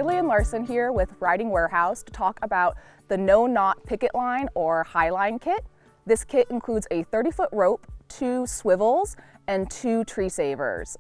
Gillian Larson here with Riding Warehouse to talk about the no knot picket line or high line kit. This kit includes a 30-foot rope, 2 swivels, and 2 tree savers.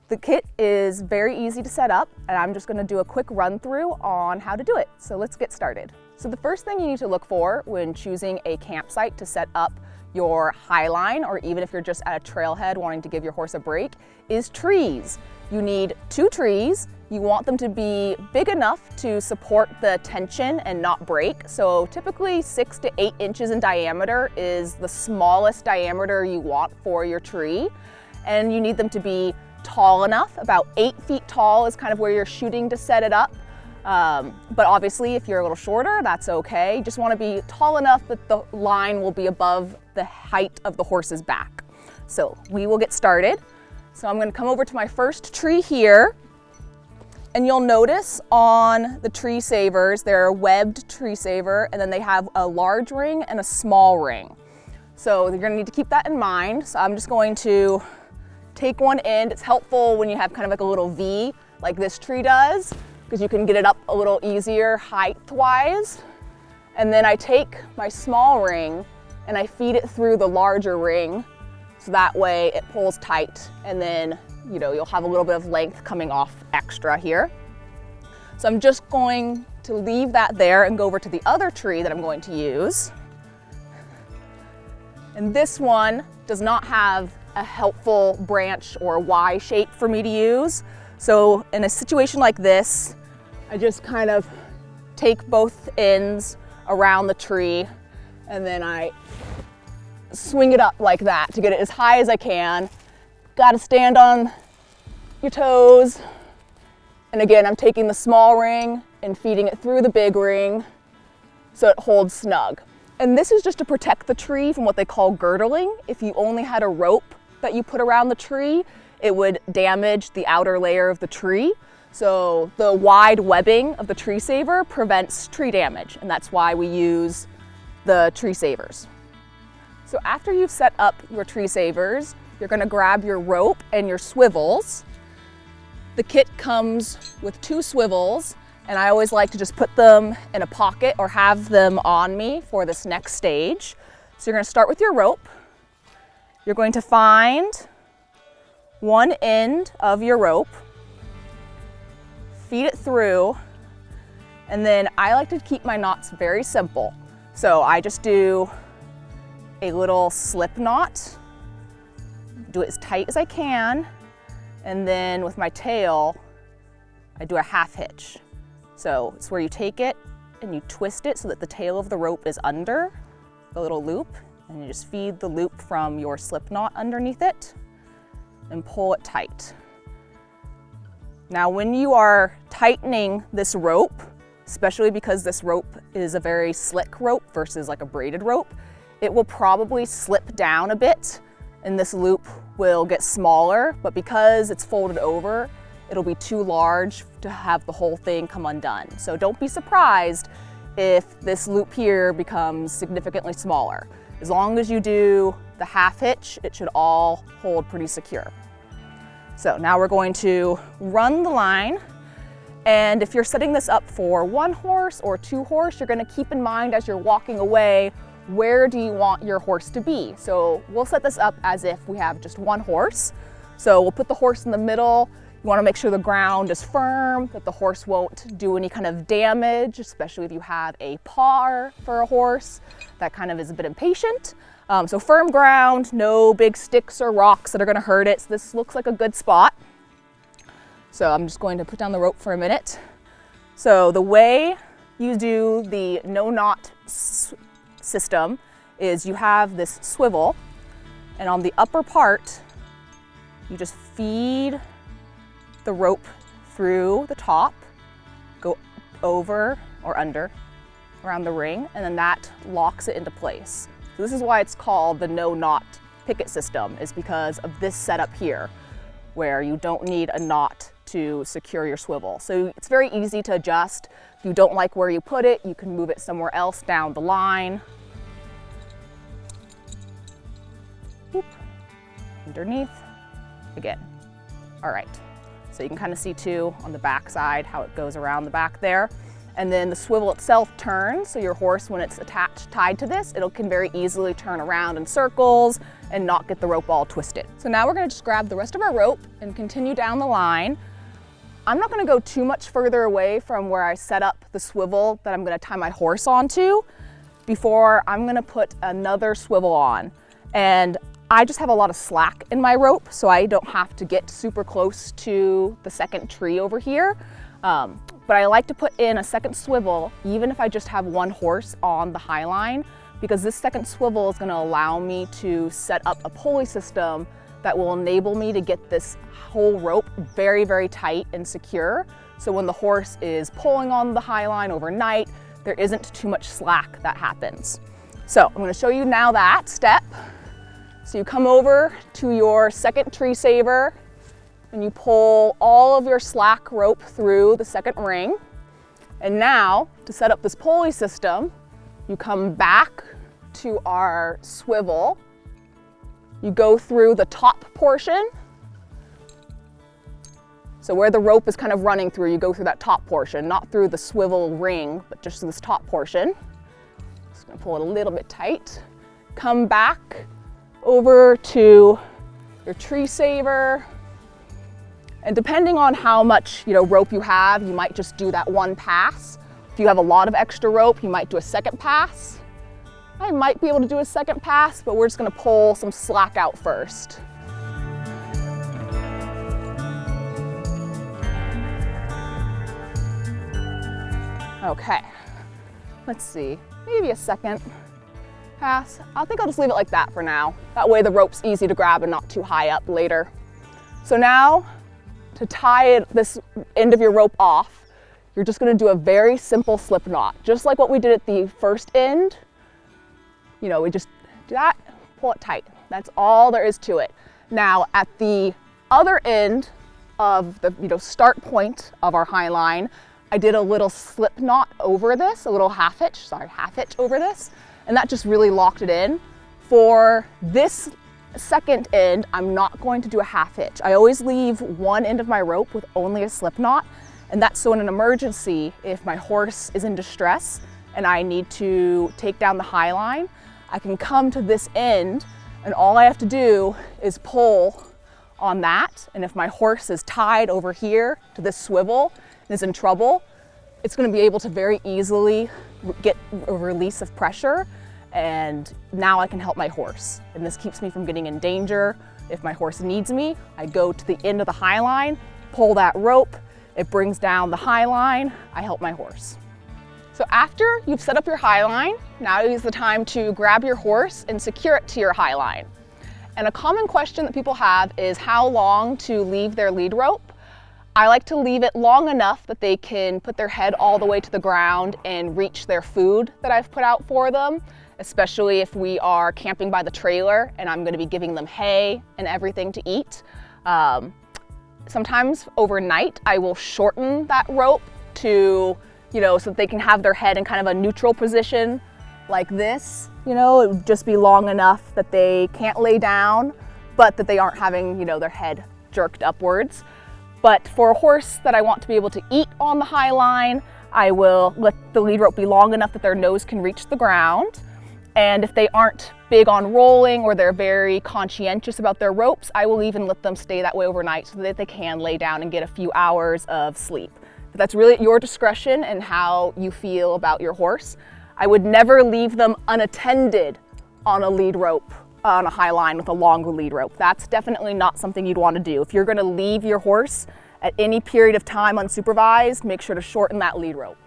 The kit is very easy to set up, and I'm just going to do a quick run through on how to do it. So let's get started. So the first thing you need to look for when choosing a campsite to set up your high line, or even if you're just at a trailhead wanting to give your horse a break, is trees. You need 2 trees. You want them to be big enough to support the tension and not break. So typically 6 to 8 inches in diameter is the smallest diameter you want for your tree. And you need them to be tall enough. About 8 feet tall is kind of where you're shooting to set it up. But obviously if you're a little shorter, that's okay. You just want to be tall enough that the line will be above the height of the horse's back. So we will get started. So I'm going to come over to my first tree here, and you'll notice on the tree savers, they're a webbed tree saver, and then they have a large ring and a small ring. So you're going to need to keep that in mind. So I'm just going to take one end. It's helpful when you have kind of like a little V like this tree does, because you can get it up a little easier height-wise. And then I take my small ring and I feed it through the larger ring, so that way it pulls tight, and then you'll have a little bit of length coming off extra here. So I'm just going to leave that there and go over to the other tree that I'm going to use. And this one does not have a helpful branch or Y shape for me to use. So in a situation like this, I just kind of take both ends around the tree, and then I swing it up like that to get it as high as I can. Got to stand on your toes. And again, I'm taking the small ring and feeding it through the big ring so it holds snug. And this is just to protect the tree from what they call girdling. If you only had a rope that you put around the tree, it would damage the outer layer of the tree. So the wide webbing of the tree saver prevents tree damage, and that's why we use the tree savers. So after you've set up your tree savers, you're going to grab your rope and your swivels. The kit comes with 2 swivels, and I always like to just put them in a pocket or have them on me for this next stage. So you're going to start with your rope. You're going to find one end of your rope, feed it through, and then I like to keep my knots very simple. So I just do a little slip knot, do it as tight as I can, and then with my tail, I do a half hitch. So it's where you take it and you twist it so that the tail of the rope is under the little loop, and you just feed the loop from your slip knot underneath it and pull it tight. Now when you are tightening this rope, especially because this rope is a very slick rope versus like a braided rope, it will probably slip down a bit and this loop will get smaller, but because it's folded over, it'll be too large to have the whole thing come undone. So don't be surprised if this loop here becomes significantly smaller. As long as you do the half hitch, it should all hold pretty secure. So now we're going to run the line. And if you're setting this up for 1 horse or 2 horse, you're going to keep in mind as you're walking away, where do you want your horse to be? So we'll set this up as if we have just 1 horse. So we'll put the horse in the middle. You want to make sure the ground is firm, that the horse won't do any kind of damage, especially if you have a paw for a horse that kind of is a bit impatient. So firm ground, no big sticks or rocks that are going to hurt it. So this looks like a good spot. So I'm just going to put down the rope for a minute. So the way you do the no knot system is you have this swivel, and on the upper part, you just feed the rope through the top, go over or under around the ring, and then that locks it into place. So this is why it's called the no knot picket system, is because of this setup here, where you don't need a knot to secure your swivel. So it's very easy to adjust. If you don't like where you put it, you can move it somewhere else down the line. Whoop. Underneath, again. All right. So you can kind of see too on the back side how it goes around the back there. And then the swivel itself turns, so your horse, when it's tied to this, it can very easily turn around in circles and not get the rope all twisted. So now we're gonna just grab the rest of our rope and continue down the line. I'm not gonna go too much further away from where I set up the swivel that I'm gonna tie my horse onto before I'm gonna put another swivel on. And I just have a lot of slack in my rope, so I don't have to get super close to the second tree over here. But I like to put in a second swivel, even if I just have one horse on the high line, because this second swivel is gonna allow me to set up a pulley system that will enable me to get this whole rope very, very tight and secure. So when the horse is pulling on the high line overnight, there isn't too much slack that happens. So I'm gonna show you now that step. So you come over to your second tree saver, and you pull all of your slack rope through the second ring. And now, to set up this pulley system, you come back to our swivel. You go through the top portion. So where the rope is kind of running through, you go through that top portion, not through the swivel ring, but just this top portion. Just gonna pull it a little bit tight. Come back over to your tree saver. And depending on how much rope you have, you might just do that one pass. If you have a lot of extra rope, you might do a second pass. I might be able to do a second pass, but we're just gonna pull some slack out first. Okay, let's see, maybe a second pass. I think I'll just leave it like that for now. That way the rope's easy to grab and not too high up later. So now, to tie this end of your rope off, you're just gonna do a very simple slip knot, just like what we did at the first end. We just do that, pull it tight. That's all there is to it. Now, at the other end of the start point of our high line, I did a little slip knot over this, a little half hitch over this, and that just really locked it in. For this second end, I'm not going to do a half hitch. I always leave one end of my rope with only a slip knot, and that's so in an emergency, if my horse is in distress and I need to take down the high line, I can come to this end and all I have to do is pull on that. And if my horse is tied over here to this swivel and is in trouble, it's going to be able to very easily get a release of pressure, and now I can help my horse. And this keeps me from getting in danger. If my horse needs me, I go to the end of the high line, pull that rope, it brings down the high line, I help my horse. So after you've set up your high line, now is the time to grab your horse and secure it to your high line. And a common question that people have is how long to leave their lead rope. I like to leave it long enough that they can put their head all the way to the ground and reach their food that I've put out for them, especially if we are camping by the trailer and I'm gonna be giving them hay and everything to eat. Sometimes overnight, I will shorten that rope to, so that they can have their head in kind of a neutral position like this. It would just be long enough that they can't lay down, but that they aren't having, their head jerked upwards. But for a horse that I want to be able to eat on the high line, I will let the lead rope be long enough that their nose can reach the ground. And if they aren't big on rolling or they're very conscientious about their ropes, I will even let them stay that way overnight so that they can lay down and get a few hours of sleep. But that's really at your discretion and how you feel about your horse. I would never leave them unattended on a lead rope, on a high line with a longer lead rope. That's definitely not something you'd want to do. If you're going to leave your horse at any period of time unsupervised, make sure to shorten that lead rope.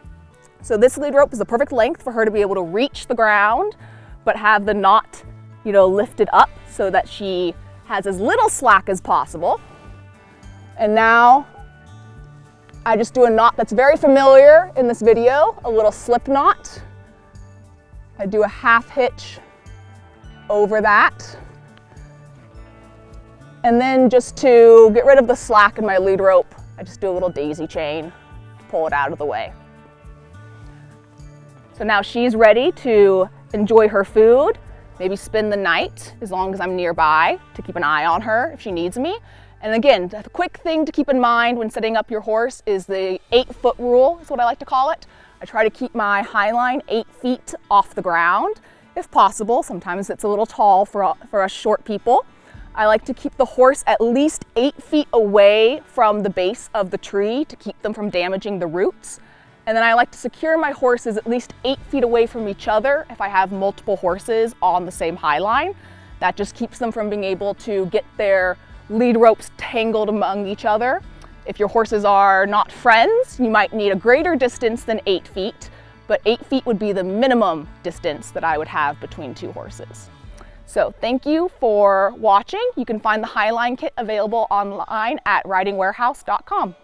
So this lead rope is the perfect length for her to be able to reach the ground, but have the knot, lifted up so that she has as little slack as possible. And now I just do a knot that's very familiar in this video, a little slip knot. I do a half hitch over that. And then just to get rid of the slack in my lead rope, I just do a little daisy chain, pull it out of the way. So now she's ready to enjoy her food, maybe spend the night as long as I'm nearby to keep an eye on her if she needs me. And again, the quick thing to keep in mind when setting up your horse is the 8-foot rule, is what I like to call it. I try to keep my high line 8 feet off the ground, if possible. Sometimes it's a little tall for us short people. I like to keep the horse at least 8 feet away from the base of the tree to keep them from damaging the roots. And then I like to secure my horses at least 8 feet away from each other if I have multiple horses on the same high line. That just keeps them from being able to get their lead ropes tangled among each other. If your horses are not friends, you might need a greater distance than 8 feet, but 8 feet would be the minimum distance that I would have between two horses. So thank you for watching. You can find the Highline kit available online at ridingwarehouse.com.